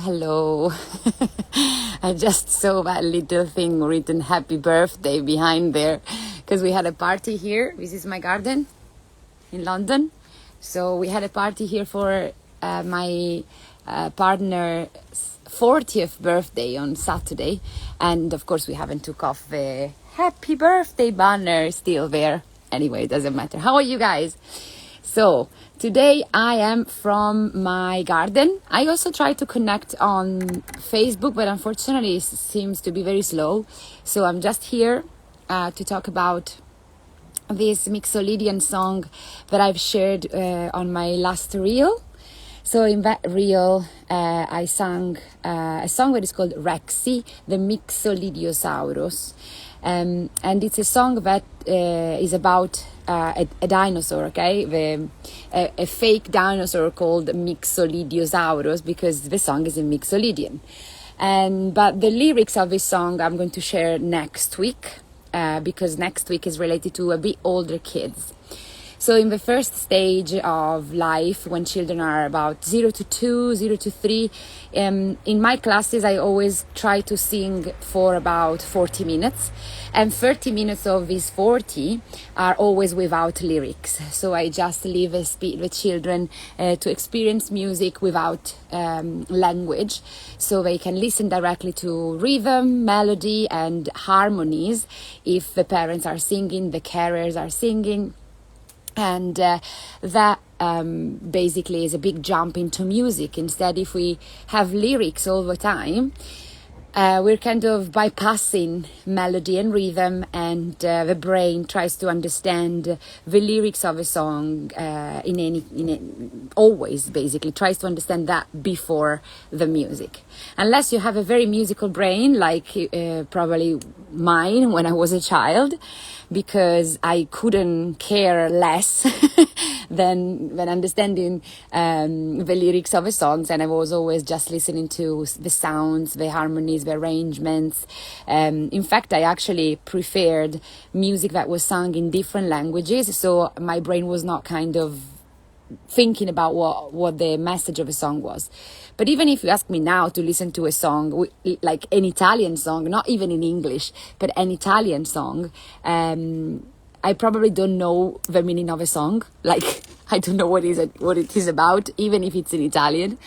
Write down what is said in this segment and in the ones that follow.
hello. I just saw that little thing written happy birthday behind there because we had a party here. This is my garden in London. So we had a party here for my partner's 40th birthday on Saturday. And of course we haven't took off the happy birthday banner, still there. Anyway, it doesn't matter. How are you guys? So today I am from my garden. I also try to connect on Facebook, but unfortunately it seems to be very slow. So I'm just here to talk about this mixolydian song that I've shared on my last reel. So in that reel, I sang a song that is called Rexy, the mixolidiosaurus. And it's a song that is about a dinosaur, okay? A fake dinosaur called mixolidiosaurus, because the song is in mixolydian. But the lyrics of this song I'm going to share next week, because next week is related to a bit older kids. So in the first stage of life, when children are about 0 to 2, 0 to 3, in my classes, I always try to sing for about 40 minutes. And 30 minutes of these 40 are always without lyrics. So I just leave the children to experience music without language. So they can listen directly to rhythm, melody, and harmonies if the parents are singing, the carers are singing. And that basically is a big jump into music. Instead, if we have lyrics all the time, we're kind of bypassing melody and rhythm, and the brain tries to understand the lyrics of a song always basically tries to understand that before the music. Unless you have a very musical brain, like probably mine when I was a child, because I couldn't care less than understanding the lyrics of the songs, and I was always just listening to the sounds, the harmonies, the arrangements. In fact, I actually preferred music that was sung in different languages, so my brain was not kind of thinking about what the message of a song was. But even if you ask me now to listen to a song, like an Italian song, not even in English, but an Italian song, I probably don't know the meaning of a song. Like, I don't know what it is about, even if it's in Italian.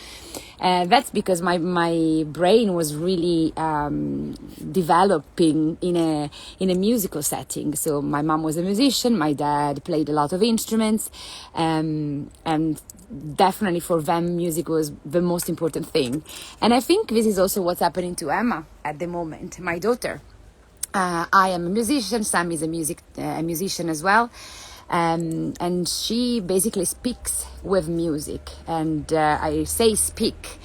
That's because my brain was really developing in a musical setting. So my mom was a musician, my dad played a lot of instruments, and definitely for them music was the most important thing. And I think this is also what's happening to Emma at the moment, my daughter. I am a musician, Sam is a musician as well. And she basically speaks with music, and I say speak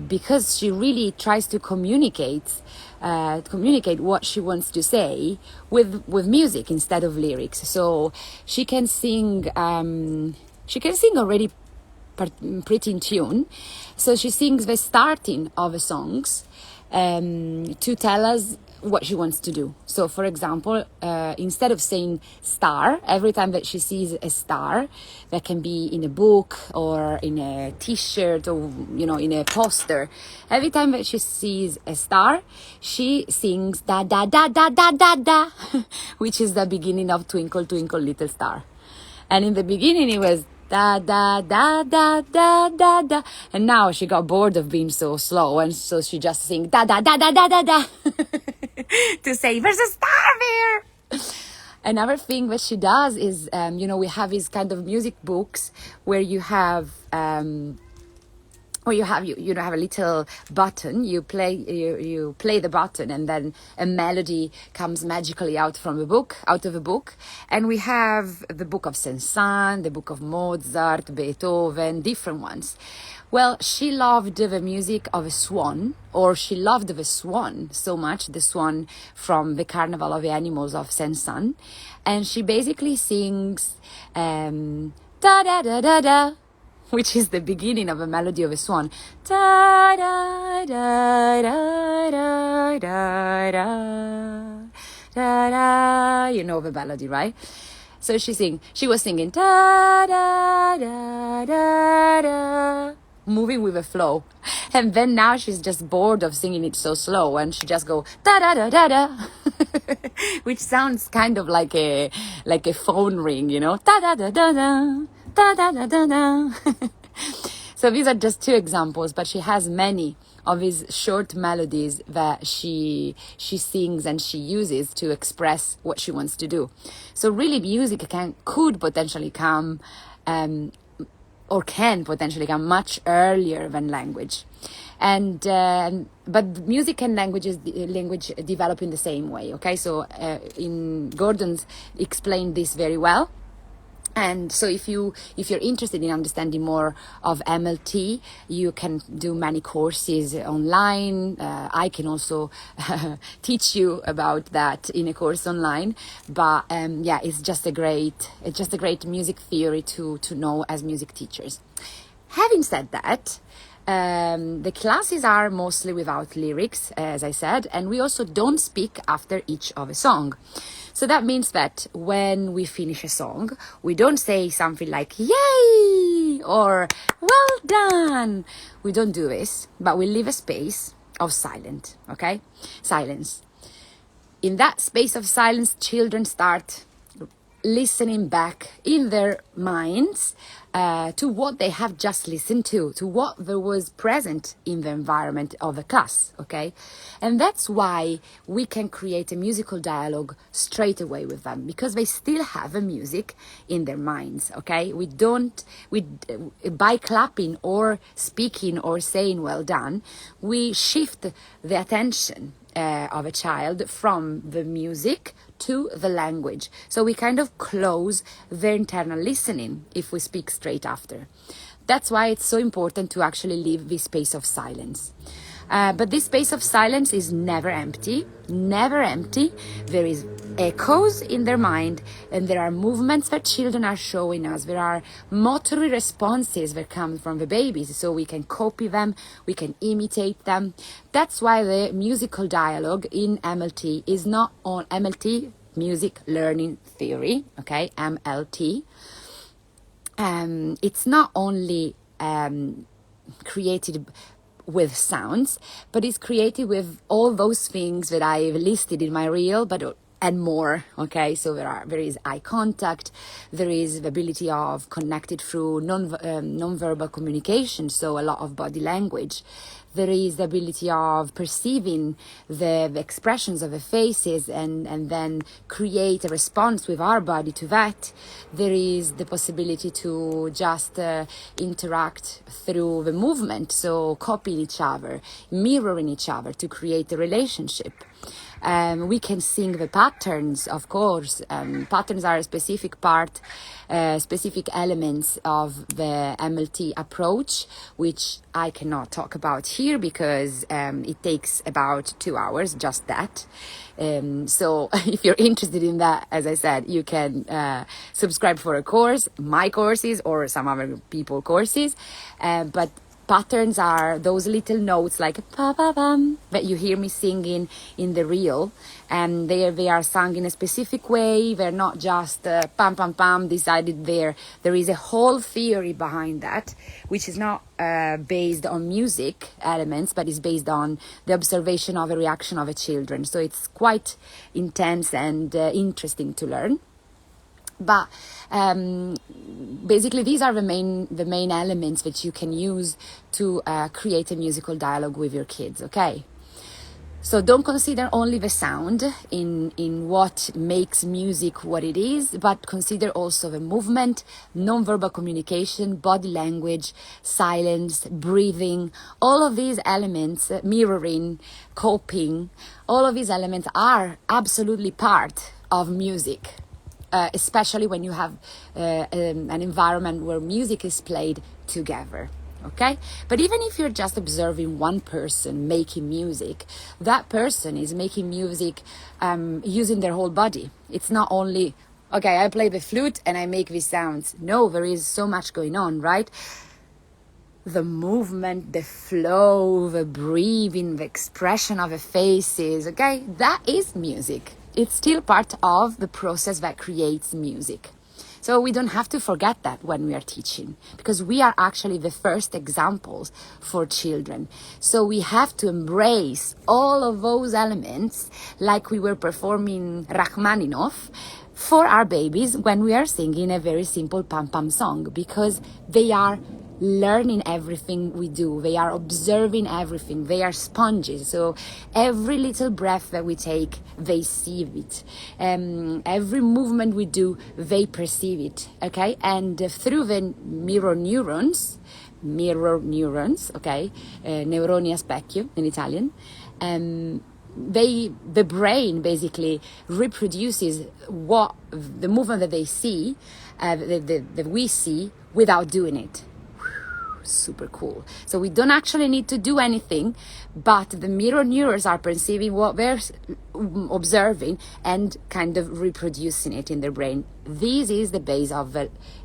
because she really tries to communicate what she wants to say with music instead of lyrics. So she can sing already pretty in tune. So she sings the starting of the songs to tell us what she wants to do. So for example, instead of saying star, every time that she sees a star, that can be in a book or in a t-shirt or in a poster, every time that she sees a star, she sings da da da da da da da which is the beginning of Twinkle Twinkle Little Star. And in the beginning it was da da da da da da da, and now she got bored of being so slow, and so she just sings da da da da da da da to say there's a star there. Another thing that she does is we have these kind of music books where you have have a little button. You play the button, and then a melody comes magically out of a book. And we have the book of Saint-Saëns, the book of Mozart, Beethoven, different ones. Well, she loved the music of a swan, or she loved the swan so much, the swan from the Carnival of the Animals of Saint-Saëns, and she basically sings da da da da da, which is the beginning of a melody of a swan. Da da da da da da da da da. You know the melody, right? So she was singing da da da da da, moving with a flow. And then now she's just bored of singing it so slow, and she just go da da da da da, which sounds kind of like a phone ring, you know, da da da da da da da da da da. So these are just two examples, but she has many of these short melodies that she sings and she uses to express what she wants to do. So really, music could potentially come, or can potentially come much earlier than language. And but music and language develop in the same way. Okay, so Gordon's explained this very well. And so if you're interested in understanding more of MLT, you can do many courses online. I can also teach you about that in a course online. But yeah, it's just a great music theory to know as music teachers. Having said that, the classes are mostly without lyrics, as I said, and we also don't speak after each of a song. So that means that when we finish a song, we don't say something like, yay, or well done. We don't do this, but we leave a space of silence, okay? Silence. In that space of silence, children start listening back in their minds to what they have just listened to what there was present in the environment of the class, okay? And that's why we can create a musical dialogue straight away with them, because they still have a music in their minds, okay? By clapping or speaking or saying well done, we shift the attention of a child from the music to the language. So we kind of close their internal listening if we speak straight after. That's why it's so important to actually leave this space of silence. But this space of silence is never empty, never empty. There is echoes in their mind, and there are movements that children are showing us. There are motor responses that come from the babies, so we can copy them, we can imitate them. That's why the musical dialogue in MLT is not on MLT, Music Learning Theory, okay, MLT. It's not only created with sounds, but it's created with all those things that I've listed in my reel, and more, okay? So there is eye contact, there is the ability of connected through non-verbal communication, so a lot of body language. There is the ability of perceiving the expressions of the faces and then create a response with our body to that. There is the possibility to just interact through the movement, so copying each other, mirroring each other to create a relationship. We can sing the patterns, of course. Patterns are a specific specific elements of the MLT approach, which I cannot talk about here because it takes about 2 hours, just that. So if you're interested in that, as I said, you can subscribe for a course, my courses or some other people courses. But patterns are those little notes like pa pa pam that you hear me singing in the reel, and they are sung in a specific way. They're not just pam pam pam decided there. There is a whole theory behind that, which is not based on music elements, but is based on the observation of a reaction of a children. So it's quite intense and interesting to learn. But basically, these are the main elements that you can use to create a musical dialogue with your kids, okay? So don't consider only the sound in what makes music what it is, but consider also the movement, non-verbal communication, body language, silence, breathing. All of these elements, mirroring, coping, all of these elements are absolutely part of music. Especially when you have an environment where music is played together, okay? But even if you're just observing one person making music, that person is making music using their whole body. It's not only, okay, I play the flute and I make these sounds. No, there is so much going on, right? The movement, the flow, the breathing, the expression of the faces, okay? That is music. It's still part of the process that creates music. So we don't have to forget that when we are teaching, because we are actually the first examples for children. So we have to embrace all of those elements, like we were performing Rachmaninoff for our babies when we are singing a very simple pam-pam song, because they are learning everything we do. They are observing everything. They are sponges. So every little breath that we take, they see it. Every movement we do, they perceive it. Okay? And through the mirror neurons, okay? Neuroni a specchio in Italian. The brain basically reproduces what the movement that they see, that we see, without doing it. Super cool. So we don't actually need to do anything, but the mirror neurons are perceiving what they're observing and kind of reproducing it in their brain. This is the base of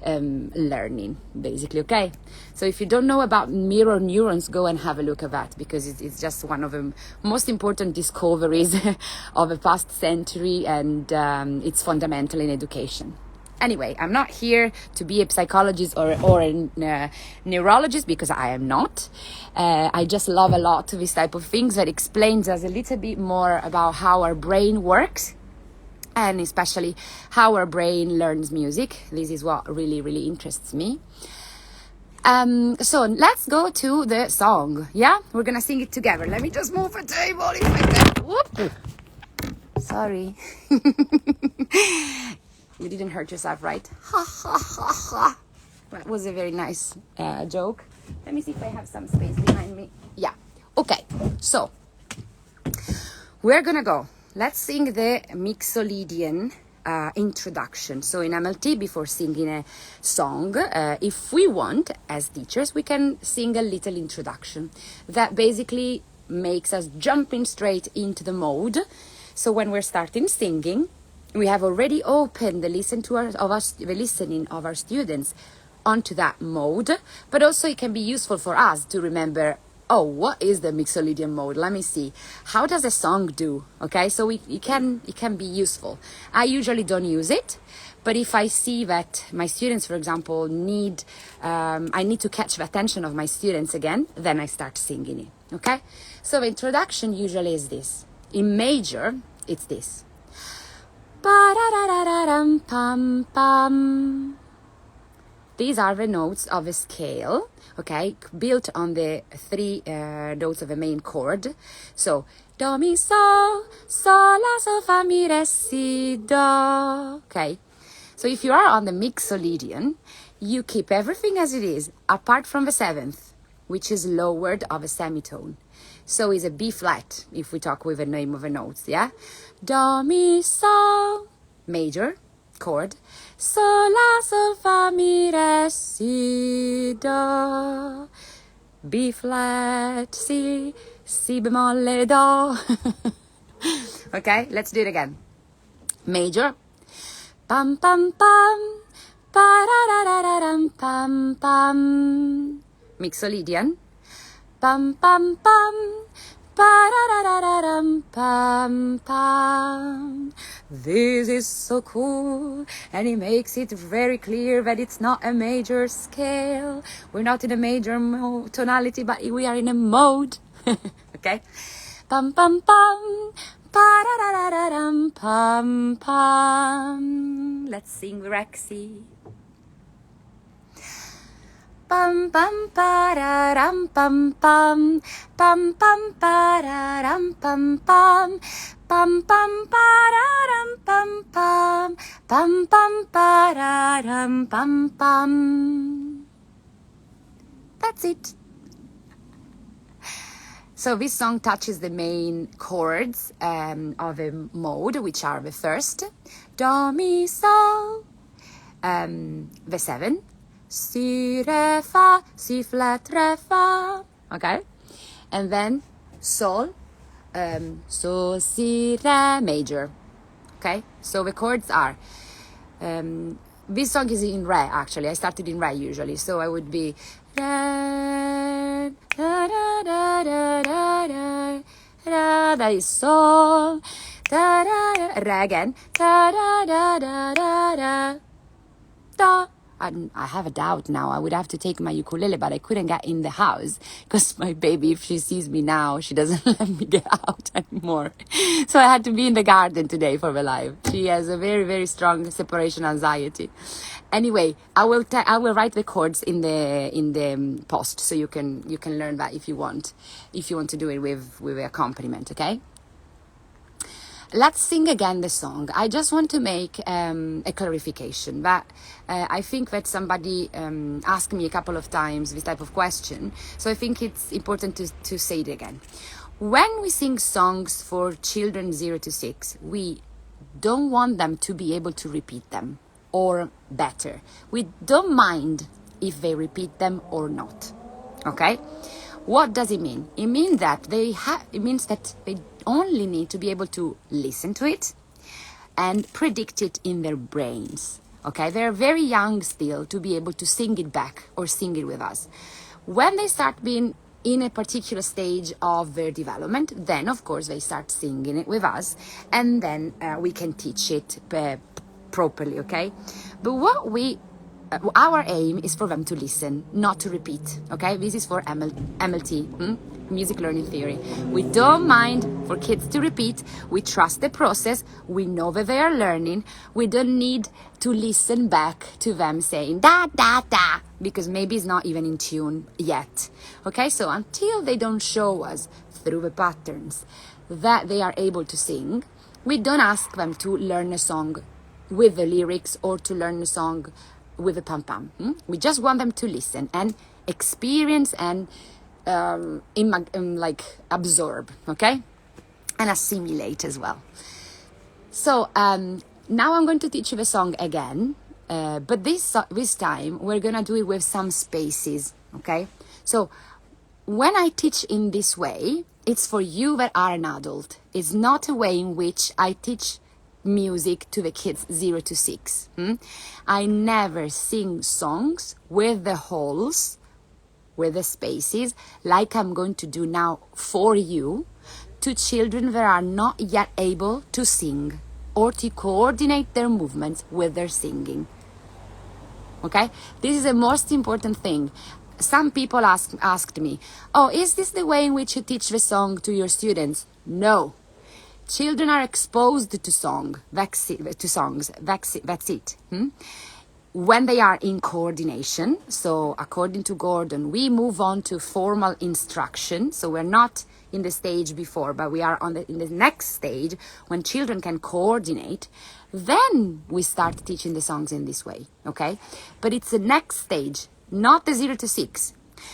learning, basically. Okay, so if you don't know about mirror neurons, go and have a look at that, because it's just one of the most important discoveries of the past century, and it's fundamental in education. Anyway, I'm not here to be a psychologist or a neurologist, because I am not. I just love a lot this type of things that explains us a little bit more about how our brain works, and especially how our brain learns music. This is what really, really interests me. So let's go to the song. Yeah, we're gonna sing it together. Let me just move the table if I can. Whoop. Sorry. You didn't hurt yourself, right? Ha ha ha ha. That was a very nice joke. Let me see if I have some space behind me. Yeah. Okay. So we're gonna go. Let's sing the mixolydian introduction. So in MLT, before singing a song, if we want, as teachers, we can sing a little introduction that basically makes us jumping straight into the mode. So when we're starting singing, we have already opened the listening of our students onto that mode, but also it can be useful for us to remember, oh, what is the mixolydian mode? Let me see. How does a song do? Okay, so it can be useful. I usually don't use it, but if I see that my students, for example, I need to catch the attention of my students again, then I start singing it. Okay, so the introduction usually is this. In major, it's this. Pam pam. These are the notes of a scale, okay, built on the three notes of the main chord. So do mi sol, sol la sol fa mi re si do. Okay, so if you are on the mixolydian, you keep everything as it is, apart from the seventh, which is lowered of a semitone. So it's a B flat, if we talk with the name of the notes, yeah? Do, mi, sol, major chord. Sol, la, sol, fa, mi, re, si, do. B flat, si, si bemolle, do. Okay, let's do it again. Major. Pam, pam, pam. Pa-ra-ra-ra-ra-ram, pam, pam. Mixolydian. Pam pam pam, pa-ra-ra-ra-ra-ram, pam pam. This is so cool, and it makes it very clear that it's not a major scale. We're not in a major tonality, but we are in a mode. Okay, pam pam pam, pa-ra-ra-ra-ra-ram, pam pam. Let's sing Rexy. Pam pam pararam pam pam, pam pam pararam pam pam, pam pam pararam pam pam, pam pam pararam pam pam. That's it. So this song touches the main chords of a mode, which are the first, do, mi, sol, the seven, si, re, fa, si flat, re, fa, okay? And then sol, so, si, re, major, okay? So the chords are, this song is in re, actually. I started in re usually, so I would be re, da, da, da, da, da, da, da, that is sol, da, da, da, re again, da, da, da, da, da, da. Tata. And I have a doubt now. I would have to take my ukulele, but I couldn't get in the house because my baby, if she sees me now, she doesn't let me get out anymore. So I had to be in the garden today for the live. She has a very, very strong separation anxiety. Anyway, I will write the chords in the post, so you can learn that if you want to do it with the accompaniment. Okay. Let's sing again the song. I just want to make a clarification, but I think that somebody asked me a couple of times this type of question, so I think it's important to say it again. When we sing songs for children 0 to 6, we don't want them to be able to repeat them, or better, we don't mind if they repeat them or not. Okay? What does it mean? It means that it means that they only need to be able to listen to it and predict it in their brains. Okay, they're very young still to be able to sing it back or sing it with us. When they start being in a particular stage of their development, then of course they start singing it with us, and then we can teach it properly. Okay, but our aim is for them to listen, not to repeat. Okay, this is for MLT, music learning theory. We don't mind for kids to repeat. We trust the process. We know that they are learning. We don't need to listen back to them saying da da da, because maybe it's not even in tune yet. Okay, so until they don't show us through the patterns that they are able to sing, we don't ask them to learn a song with the lyrics or to learn a song with a pam-pam. We just want them to listen and experience and absorb, okay, and assimilate as well. So now I'm going to teach you the song again, but this time we're gonna do it with some spaces. Okay, so when I teach in this way, it's for you that are an adult. It's not a way in which I teach music to the kids 0 to 6. I never sing songs with the holes, with the spaces, like I'm going to do now for you, to children that are not yet able to sing or to coordinate their movements with their singing. Okay, this is the most important thing. Some people asked me, oh, is this the way in which you teach the song to your students? No. Children are exposed to songs. That's it. When they are in coordination, so according to Gordon, we move on to formal instruction. So we're not in the stage before, but we are in the next stage when children can coordinate. Then we start teaching the songs in this way, okay? But it's the next stage, not the 0 to 6.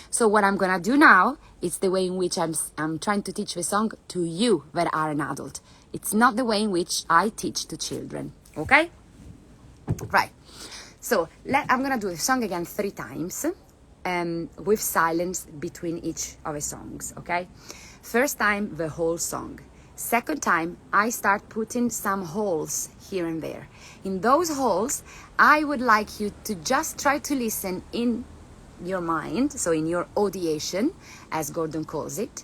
So what I'm gonna do now, it's the way in which I'm trying to teach the song to you that are an adult. It's not the way in which I teach to children, okay? Right. So I'm gonna do the song again 3 times, with silence between each of the songs, okay? First time, the whole song. Second time, I start putting some holes here and there. In those holes, I would like you to just try to listen in your mind, so in your audiation, as Gordon calls it,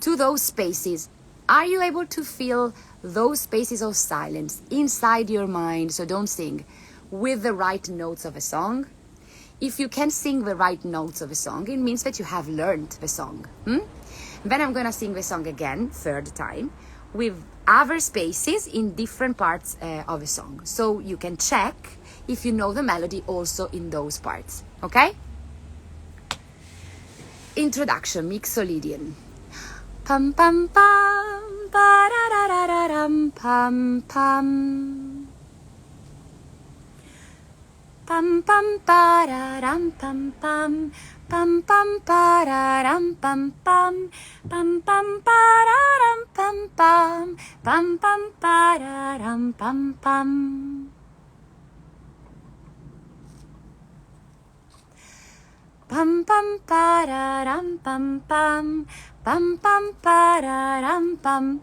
to those spaces. Are you able to feel those spaces of silence inside your mind? So don't sing with the right notes of a song. If you can sing the right notes of a song, it means that you have learned the song. Then I'm gonna sing the song again, 3rd time, with other spaces in different parts of a song. So you can check if you know the melody also in those parts, okay? Introduction, mixolydian. Pam pam pam, pa ra ra ra ra ram pam pam. Pam pam pa ra ram pam pam. Pam pam pa ra ram pam pam. Pam pam pa ra ram pam pam. Pam pam pa ra ram pam pam. Pam pam pa ra ram pam pam. Pam pam pa ra ram pam.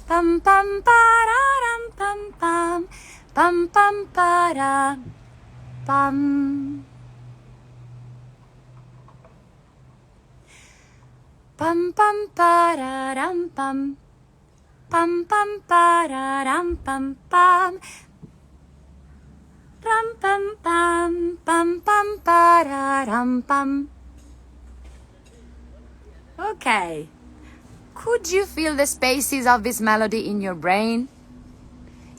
Pam pam pa ra ram pam pam. Pam pam pa ra pam. Pam pam pa ra ram pam. Pam pam pa ra ram pam pam. ram pam pam pam pam pararam pam. Okay. Could you feel the spaces of this melody in your brain?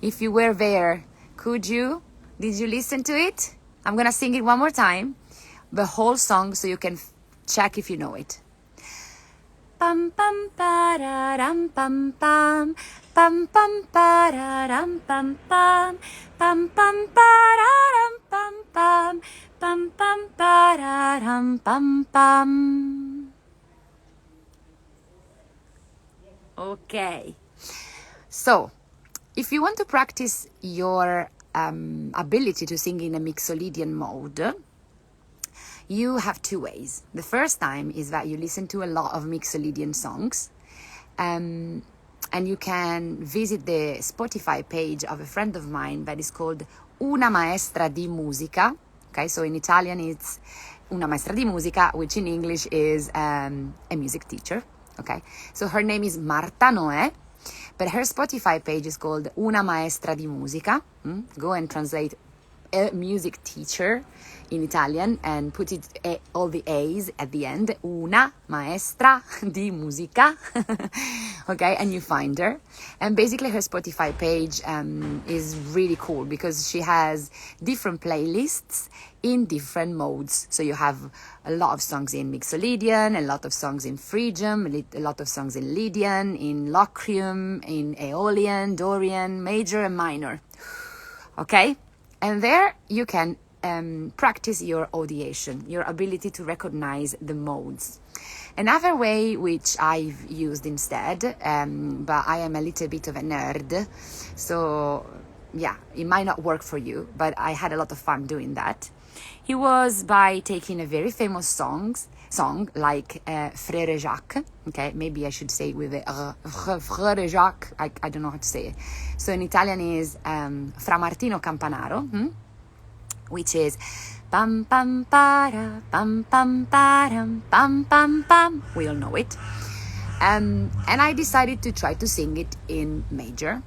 If you were there, could you? Did you listen to it? I'm gonna sing it one more time, the whole song, so you can check if you know it. Pam pam pararam pam pam pam pam pararam pam pam pam pam pararam pam pam pam pam pararam pam pam. Okay. So, if you want to practice your ability to sing in a mixolydian mode, you have two ways. The first time is that you listen to a lot of mixolydian songs, and you can visit the Spotify page of a friend of mine that is called Una Maestra di Musica. Okay, so in Italian it's Una Maestra di Musica, which in English is a music teacher. Okay, so her name is Marta Noè, but her Spotify page is called Una Maestra di Musica. Go and translate a music teacher in Italian and put it all the A's at the end. Una maestra di musica. Okay, and you find her. And basically her Spotify page is really cool because she has different playlists in different modes. So you have a lot of songs in mixolydian, a lot of songs in phrygium, a lot of songs in Lydian, in locrium, in Aeolian, Dorian, major and minor. Okay? And there you can practice your audiation, your ability to recognize the modes. Another way which I've used instead, but I am a little bit of a nerd, so yeah, it might not work for you, but I had a lot of fun doing that. It was by taking a very famous song like Frère Jacques. Okay, maybe I should say it with a Frère Jacques. I don't know how to say it. So in Italian is Fra Martino Campanaro, which is pam pam para pam pam param pam pam pam. We all know it. And I decided to try to sing it in major.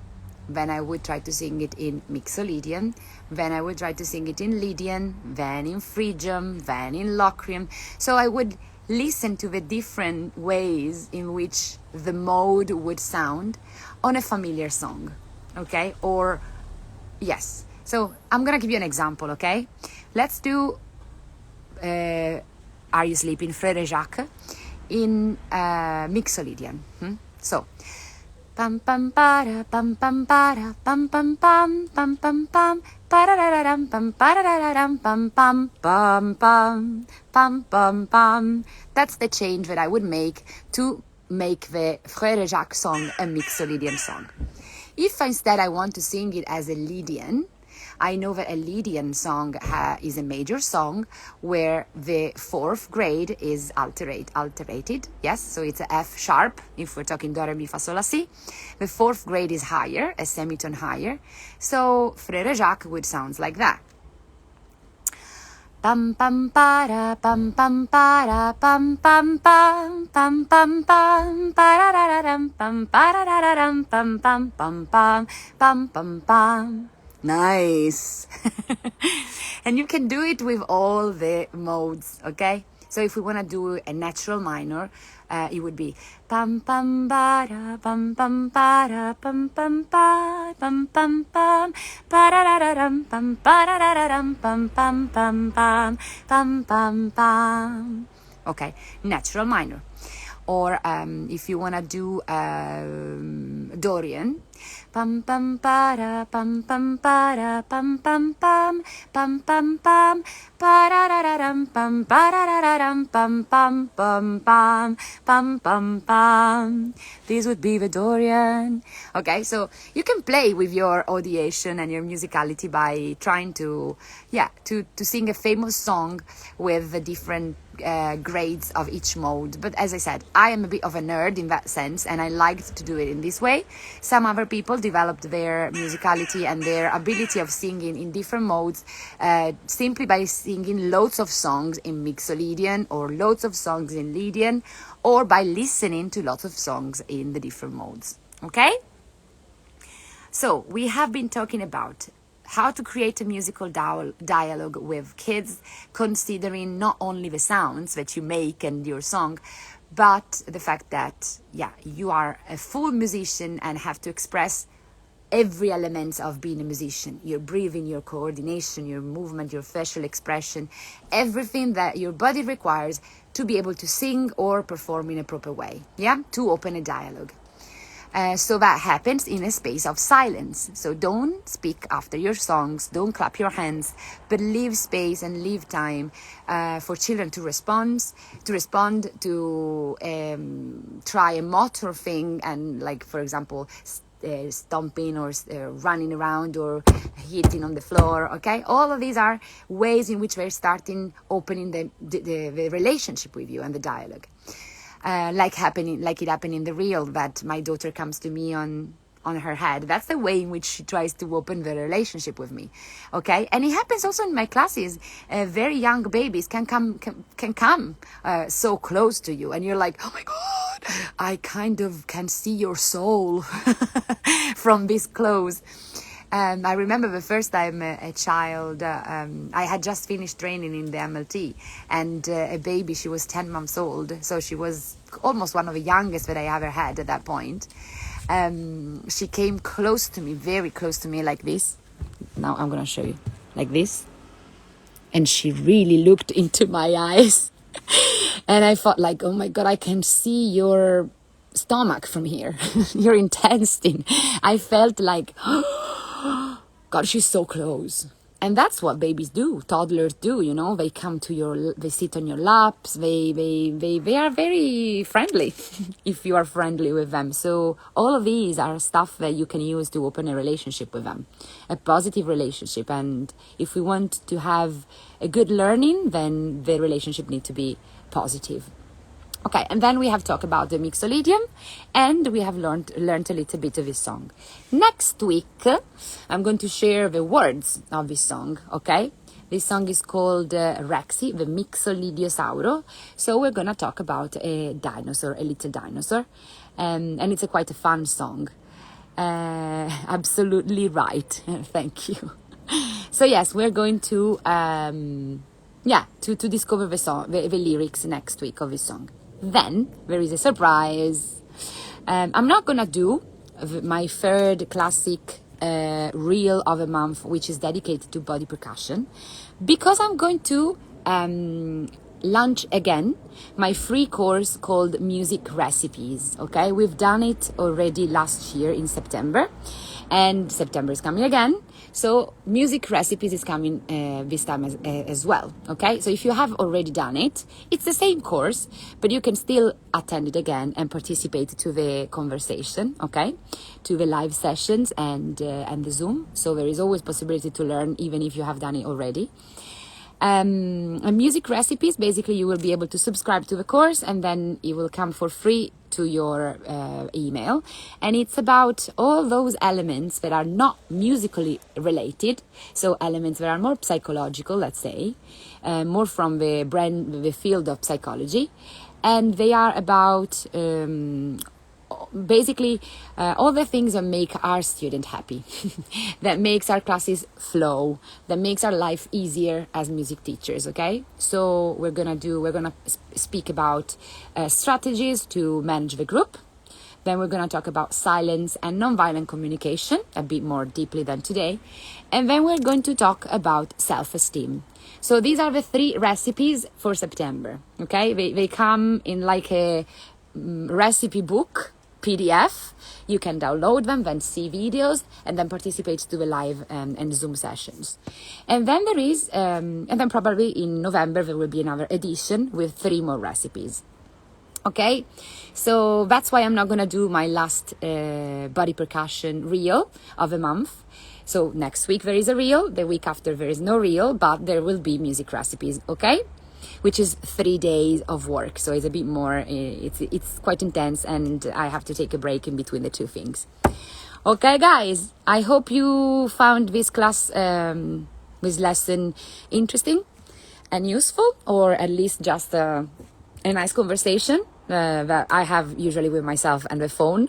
Then I would try to sing it in mixolydian. Then I would try to sing it in Lydian, then in phrygium, then in locrium. So I would listen to the different ways in which the mode would sound on a familiar song. Okay? Or, yes. So I'm gonna give you an example, okay? Let's do Are You Sleeping, Frère Jacques, in mixolydian. So, pam pam para pam pam para pam pam pam pam pam pam parararam pam parararam pam pam pam pam pam pam pam. That's the change that I would make to make the Frère Jacques song a mixolydian song. If instead I want to sing it as a Lydian, I know that a Lydian song is a major song where the fourth grade is alterated. Yes, so it's a F sharp if we're talking do, re, mi, fa, sol, la, si. The fourth grade is higher, a semitone higher. So Frère Jacques would sound like that. Pam pam para pam pam para pam pam pam pam pam pam parararam pam parararam pam pam pam pam pam pam pam. Nice. And you can do it with all the modes, okay? So if we want to do a natural minor, it would be pam pam bara pam pam para pam pam pa pam pam pam parararam pam parararam pam pam pam pam pam pam pam. Okay, natural minor. Or if you want to do Dorian, pam pam para pam pam para pam pam pam pam pam pam parararam pam parararam pam pam pam pam pam pam pam. This would be the Dorian. Okay, so you can play with your audiation and your musicality by trying to sing a famous song with the different grades of each mode. But as I said, I am a bit of a nerd in that sense, and I liked to do it in this way. Some other people developed their musicality and their ability of singing in different modes simply by singing loads of songs in mixolydian or loads of songs in Lydian, or by listening to lots of songs in the different modes. Okay? So we have been talking about how to create a musical dialogue with kids, considering not only the sounds that you make and your song, but the fact that, yeah, you are a full musician and have to express every element of being a musician: your breathing, your coordination, your movement, your facial expression, everything that your body requires to be able to sing or perform in a proper way, yeah, to open a dialogue. So that happens in a space of silence. So don't speak after your songs, don't clap your hands, but leave space and leave time for children to respond, to try a motor thing, and like, for example, stomping or running around or hitting on the floor. Okay, all of these are ways in which we're starting opening the relationship with you and the dialogue. Like it happened in the reel that my daughter comes to me on her head. That's the way in which she tries to open the relationship with me. Okay, and it happens also in my classes. Very young babies can come so close to you, and you're like, oh my God, I kind of can see your soul from this close. I remember the first time a child, I had just finished training in the MLT, and a baby, she was 10 months old, so she was almost one of the youngest that I ever had at that point. She came close to me, very close to me, like this. Now I'm going to show you, like this. And she really looked into my eyes. And I thought, like, oh my God, I can see your stomach from here, your intestine. I felt like, God, she's so close. And that's what babies do, toddlers do, you know. They come to they sit on your laps, they are very friendly if you are friendly with them. So all of these are stuff that you can use to open a relationship with them, a positive relationship. And if we want to have a good learning, then the relationship needs to be positive. Okay, and then we have talked about the mixolydian, and we have learned a little bit of this song. Next week, I'm going to share the words of this song, okay? This song is called Rexy, the mixolidiosauro. So we're going to talk about a dinosaur, a little dinosaur, and it's quite a fun song. Absolutely right. Thank you. So yes, we're going to, to discover the song, the lyrics next week of this song. Then there is a surprise. I'm not gonna do my third classic reel of a month, which is dedicated to body percussion, because I'm going to launch again my free course called Music Recipes. Okay, we've done it already last year in September, and September is coming again. So Music Recipes is coming this time as well, okay? So if you have already done it, it's the same course, but you can still attend it again and participate to the conversation, okay? To the live sessions and the Zoom. So there is always possibility to learn even if you have done it already. And Music Recipes, basically you will be able to subscribe to the course, and then it will come for free to your email. And it's about all those elements that are not musically related, so elements that are more psychological, let's say, more from the field of psychology, and they are about basically all the things that make our student happy, that makes our classes flow, that makes our life easier as music teachers. Okay, so we're gonna speak about strategies to manage the group. Then we're gonna talk about silence and nonviolent communication a bit more deeply than today, and then we're going to talk about self-esteem. So these are the 3 recipes for September. Okay, they come in like a recipe book PDF. You can download them, then see videos, and then participate to the live and Zoom sessions. And then there is, and then probably in November there will be another edition with 3 more recipes. Okay, so that's why I'm not gonna do my last body percussion reel of a month. So next week there is a reel, the week after there is no reel, but there will be music recipes. Okay, which is 3 days of work, so it's a bit more, it's quite intense, and I have to take a break in between the 2 things. Okay guys, I hope you found this class, this lesson interesting and useful, or at least just a nice conversation that I have usually with myself and the phone.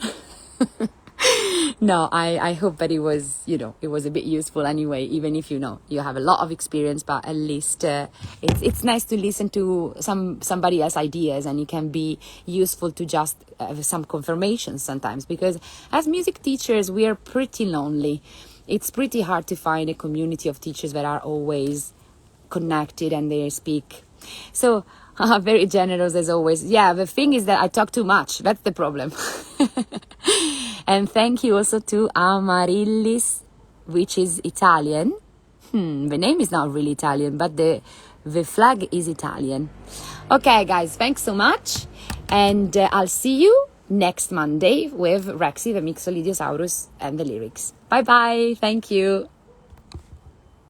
No, I hope that it was, it was a bit useful anyway, even if, you have a lot of experience, but at least it's nice to listen to somebody else's ideas, and it can be useful to just have some confirmation sometimes, because as music teachers, we are pretty lonely. It's pretty hard to find a community of teachers that are always connected and they speak. So, very generous as always. Yeah, the thing is that I talk too much. That's the problem. And thank you also to Amarillis, which is Italian. The name is not really Italian, but the flag is Italian. Okay, guys, thanks so much. And I'll see you next Monday with Rexy, the Mixolidiosaurus, and the lyrics. Bye-bye. Thank you.